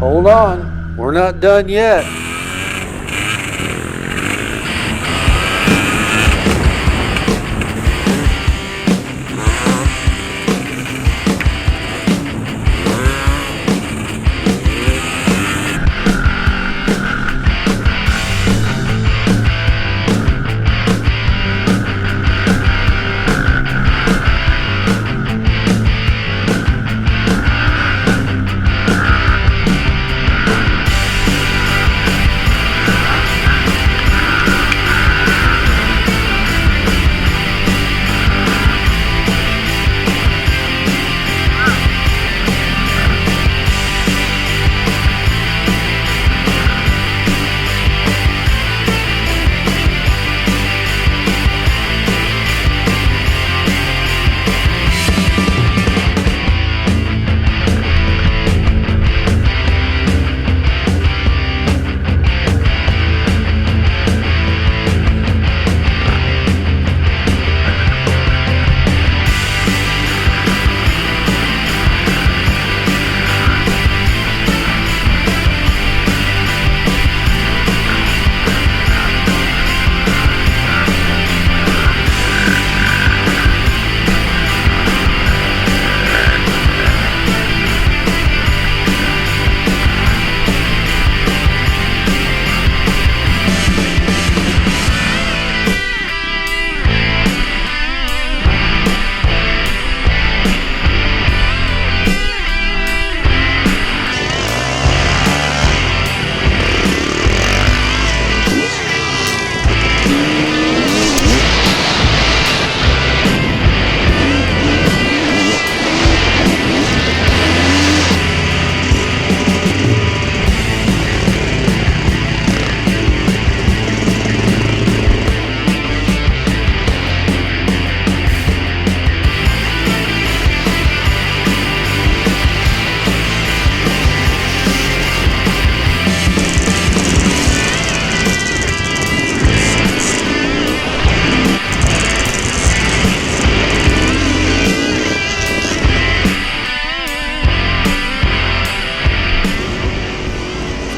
Hold on, we're not done yet.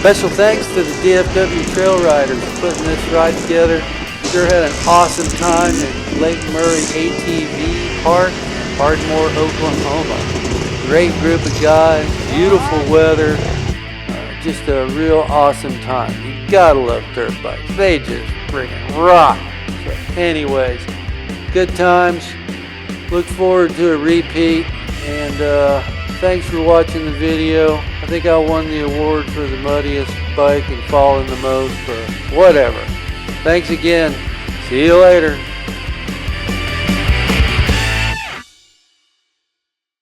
Special thanks to the DFW Trail Riders for putting this ride together. Sure had an awesome time at Lake Murray ATV Park in Ardmore, Oklahoma. Great group of guys, beautiful weather, just a real awesome time. You gotta love dirt bikes. They just friggin' rock. So anyways, good times. Look forward to a repeat, and thanks for watching the video. I think I won the award for the muddiest bike and falling the most, or whatever. Thanks again. See you later.